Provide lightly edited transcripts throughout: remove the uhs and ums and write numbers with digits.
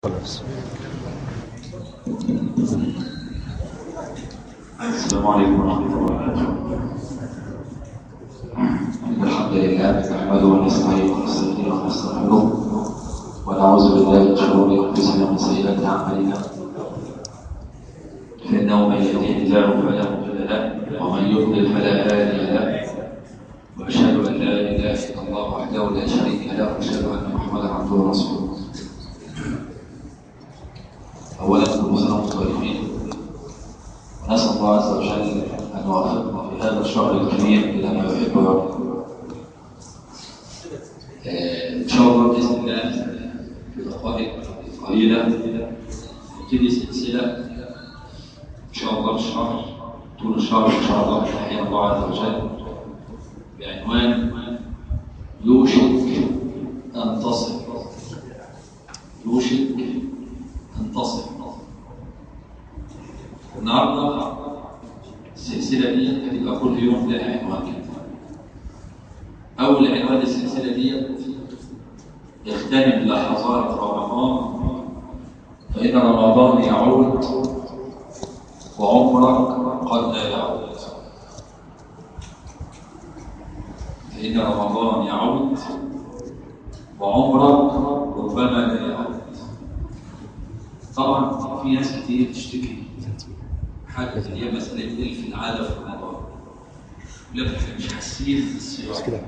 خلاص. السلام عليكم ورحمة الله وبركاته. الحمد لله نحمده ونستعينه ونستهديه ونستغفره ونعوذ بالله من شرور أنفسنا ومن سيئات أعمالنا، فإنه من يهديه الله فلا مضل له ومن يضلل فلا هادي له، وأشهد أن لا إله إلا الله وحده لا شريك له وأشهد أن محمدا عبده ورسوله. أولا كل سنة وأنتم طيبين، ونسأل الله عز وجل أن يوفقنا في هذا الشهر الكريم إلى ما يحب ويرضى. إن شاء الله بإذن الله في دقائق قليلة نبتدي سلسلة إن شاء الله الشهر طول الشهر إن شاء الله بتحية الله عز وجل بعنوان يوشك أن تصل. يوشك أن تصل. النهارده السلسلة دي هتبقى كل يوم لها عنوان كده. أول عنوان السلسلة دي اغتنم لحظات رمضان فإن رمضان يعود وعمرك قد لا يعود. فإن رمضان يعود وعمرك ربما لا يعود. طبعا في ناس كتير تشتكي حاجة اللي هي مسألة ألف العادة في رمضان، لا احنا مش حاسين بالصيام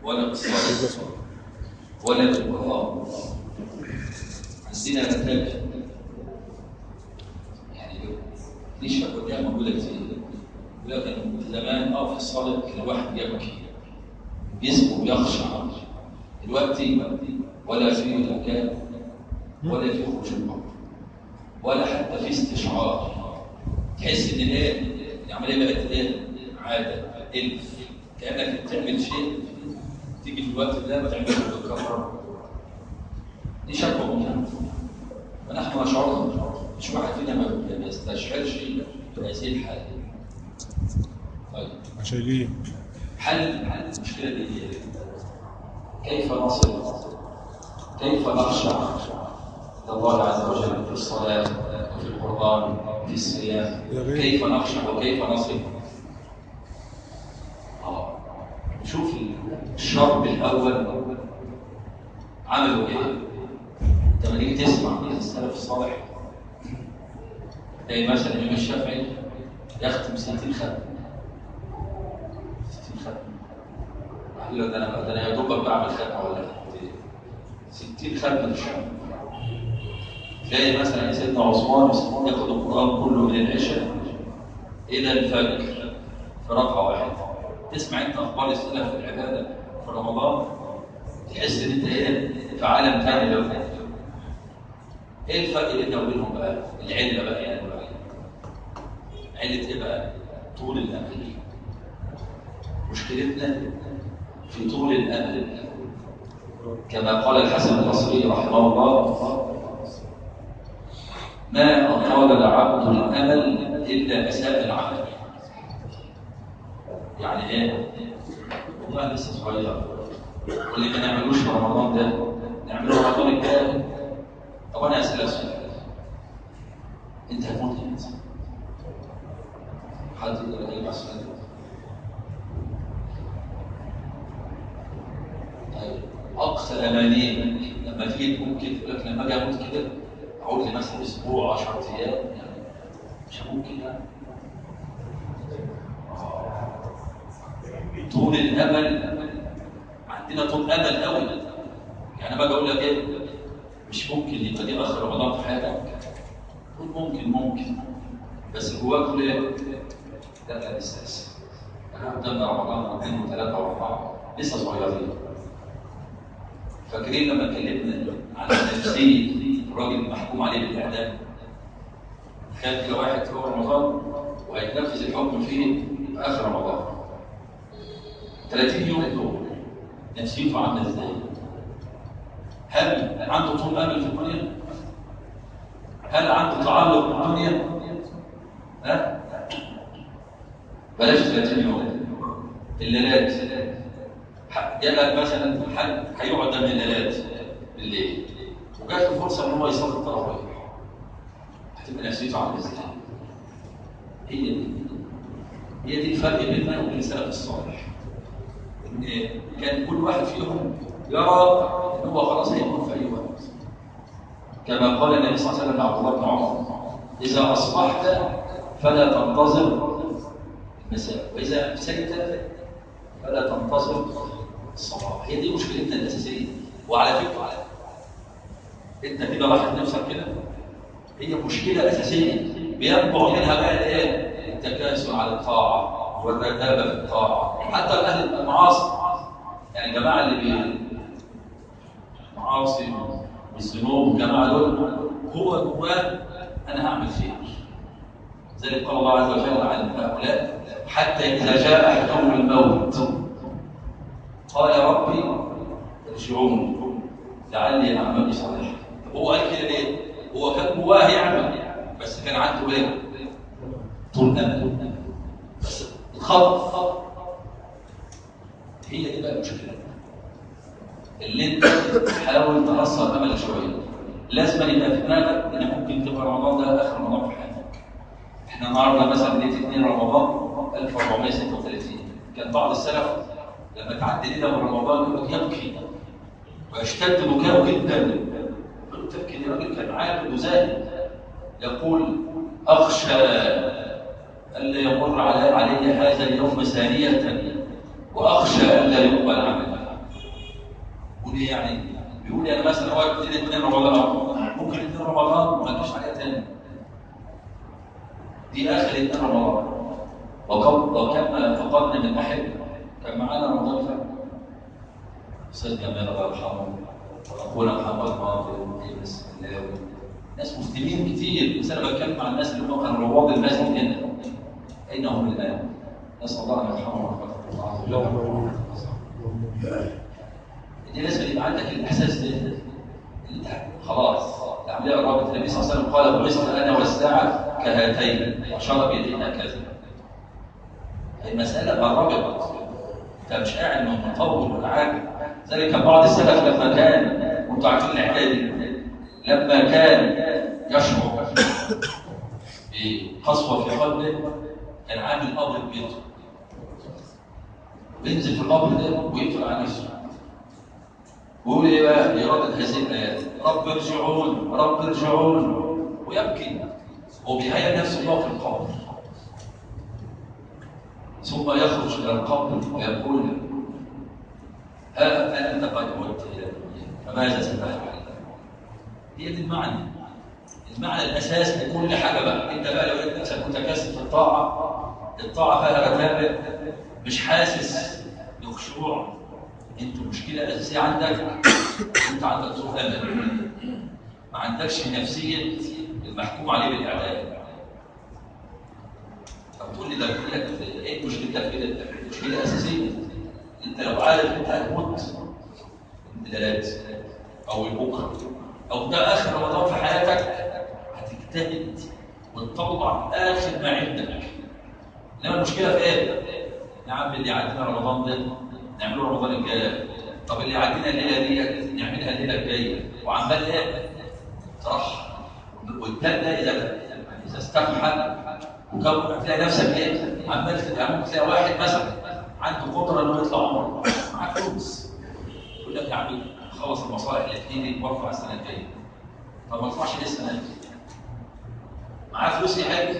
ولا بالصلاة ولا بالقرآن، عندنا نتائج يعني دي شكوى موجودة كتير. لكن زمان في الصلاة كان الواحد يبكي يسمو ويخشع، دلوقتي ولا في مكان ولا في خشوع ولا حتى في استشعار. تحس ان العمليه بقت عاده الف، كانك بتعمل شيء تيجي في الوقت ده ما تعملش بالكرر. دي شكوى مهمه ونحن نشعرها، مش واحد فينا ما بيستشعرش بهذه الحاله. طيب عشان ليه؟ حل المشكله دي كيف نصل؟ كيف نخشع الله عز وجل في الصلاة وفي القرآن وفي الصيام؟ كيف نخشع وكيف نصل؟ شوف الشرب الأول عملوا إيه؟ لما تيجي تسمع من السلف الصالح تلاقي مثلا الإمام الشافعي يختم 60 ختم. 60 ختم. قال له ده أنا يا دوبك بعمل ختمة ولا ختمتين. 60 ختمة في الشهر. تلاقي مثلا سيدنا عثمان ياخد القرآن كله من العشاء إلى الفجر في ركعة واحدة. تسمع أنت أخبار السلف في العبادة في رمضان تحس إن أنت في عالم ثاني. لو إيه الفرق بيننا وبينهم بقى؟ العلة بقى يعني علة إيه بقى؟ طول الأمل. مشكلتنا في طول الأمل، كما قال الحسن البصري رحمه الله: ما أطال العبد الأمل إلا أساء العمل. يعني إيه؟ والله لسه صغير، واللي ما نعملوش في رمضان ده نعمله رمضان الجاي. طب أنا أسألك سؤال، أنت هتموت إمتى؟ حد يقدر يجاوب على السؤال ده؟ طيب أقصى أماني لما تيجي تموت كده يقول لك لما أجي أموت كده أقول لي مثلا أسبوع 10 أيام، يعني مش ممكن يعني. طول الأمل عندنا طول أمل قوي. يعني باجي أقول لك إيه؟ مش ممكن يبقى دي آخر رمضان في حياتك. تقول ممكن بس جواك تقول إيه؟ لا لسه أنا قدامنا رمضان واثنين وثلاثة وأربعة لسه صغيرين. فاكرين لما اتكلمنا عن نفسية الراجل المحكوم عليه بالإعدام؟ كان كده واحد في رمضان وهيتنفذ الحكم فيه في آخر رمضان. 30 يوم دول نفسيته عاملة إزاي؟ هل عنده طول أمل في الدنيا؟ هل عنده تعلق بالدنيا؟ بلاش 30 يوم، الليلات. جالك مثلا حد هيقعد من الليلات بالليل وجات له فرصه ان هو يصلي التراويح، هتبقى نفسيته عامله ازاي؟ هي دي الفرق بيننا وبين السلف الصالح. ان كان كل واحد فيهم يرى ان هو خلاص هيموت في اي وقت. كما قال النبي صلى الله عليه وسلم لعبد الله بن عمر: اذا اصبحت فلا تنتظر المساء، واذا امسيت فلا تنتظر الصباح. هي دي مشكلتنا الاساسيه. وعلى فكره انت كده لاحظ نفسك كده، هي مشكله اساسيه بينبع منها بقى الايه؟ التكاسل على الطاعه والرتابه في الطاعه. حتى اهل المعاصي، يعني الجماعه اللي المعاصي والذنوب والجماعه دول، هو جواه انا هعمل خير. ذلك قال الله عز وجل عن هؤلاء: حتى اذا جاء احدهم الموت قال ربي ارجعون لعلي اعمل صالحا. هو قال كده ليه؟ هو كان جواه يعمل، بس كان عنده ايه؟ طول امل، بس الخط. هي دي بقى المشكله اللي انت تحاول تأثر املك شويه. لازم يبقى في دماغك ان ممكن تبقى رمضان ده اخر رمضان في حياتك. احنا النهارده مثلا ليله 2 رمضان 1436، كان بعض السلف لما تعدي ليله من رمضان يقول يبكي ويشتد بكاؤه جدا. تبكي؟ دي راجل كان عابد وزاهد. يقول: اخشى الا يمر علي هذا اليوم ثانيه، واخشى الا يقبل عملي. يقول ايه يعني؟ بيقول انا مثلا هو ابتدي 2 رمضان، ممكن 2 رمضان ما تجيش عليها تاني، دي اخر 2 رمضان. وكم فقدنا من احد. كان معانا رمضان فات استاذ جمال الله يرحمه، واخونا محمد ماضي بسم الله، ناس مسلمين كتير. بس انا بتكلم عن الناس اللي هم كانوا رواد المسجد هنا، اين هم الان؟ نسال الله ان يرحمهم ورحمه الله. دي لازم يبقى عندك الاحساس ده، انت خلاص العمليه قربت. النبي صلى الله عليه وسلم قال: بعثت انا والساعه كهاتين، اشار بيدينا كذا. المساله قربت، انت مش قاعد مطول ولا حاجه. ذلك بعض السلف لما كان، وانتوا عارفين الحكايه دي، لما كان يشعر بقسوه في قلبه كان عامل قبر بيته، وينزل في القبر ده ويقفل على نفسه ويقول ايه بقى؟ يردد هذه الايات: رب ارجعون رب ارجعون، ويبكي وبيهيأ نفسه الله في القبر. ثم يخرج الى القبر ويقول: ها انت قد عدت الى الدنيا فماذا ستفعل؟ هي دي المعنى الاساس لكل حاجه بقى. انت بقى لو لقيت نفسك متكاسل في الطاعه فيها رتابه، مش حاسس بخشوع، انت المشكله الاساسيه عندك انت عندك طول امل، ما عندكش نفسيه المحكوم عليه بالاعدام. طب تقول لي ده ايه مشكلتك كده؟ مشكله اساسيه. انت لو عارف انت هتموت دلوقتي او بكره او ده اخر رمضان في حياتك، هتجتهد وتطلع اخر ما عندك. انما المشكله في ايه؟ يا عم اللي يعدينا رمضان ده نعمله رمضان الجاي، طب اللي يعدينا الليله دي نعملها الليله الجايه، وعمال ايه؟ ترحل. والتاني ده اذا استفحل وكون تلاقي نفسك ايه؟ عمال تلاقي واحد مثلا عنده قدره انه يطلع عمره، معاه فلوس، يقول لك يا عم خلص المصالح اللي في ايدي وارفع السنه الجايه. طب ما تطلعش ليه السنه دي؟ معاه فلوس يحج،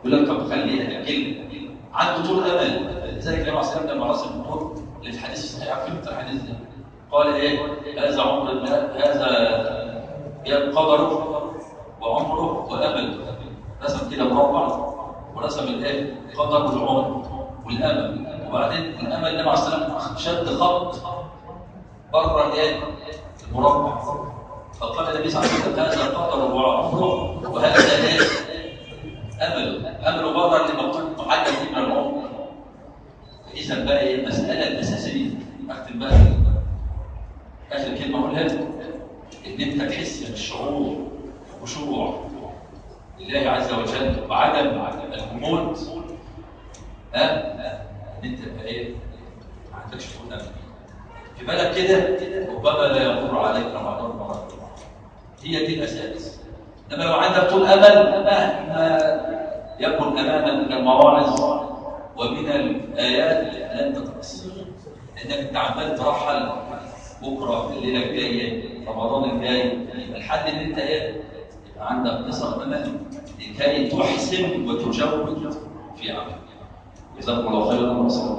يقول لك طب خليها كلمه، عنده طول امل. لذلك النبي عليه الصلاه والسلام لما رسم الدكتور اللي في الحديث الصحيح، عارفين الحديث ده؟ قال ايه؟ هذا عمر هذا قدره وعمره وامله. رسم كده مربع ورسم الايه؟ قدر والعمر والامل، وبعدين الامل النبي عليه الصلاه والسلام شد خط بره ايه؟ المربع، فقال النبي صلى الله عليه وسلم: هذا قدر وعمره وهذا ايه؟ امله بره اللي مكتوب محدد من العمر. اذا بقى ايه المساله الاساسيه؟ اختم بقى اخر كلمه اقولها لك، ان انت تحس بالشعور خشوع لله عز وجل وعدم الجمود. ان انت تبقى ايه؟ ما عندكش طول امل في بالك كده، ربما لا يمر عليك رمضان مره. هي دي الاساس. انما لو عندك طول امل مهما يكن امامك من المواعظ ومن الايات لن تتاثر، لانك انت عمال ترحل بكره الليله الجايه رمضان الجاي لحد ان انت يبقى عندك قصر امل لكي تحسن وتجود في عملك. جزاكم الله خيرا.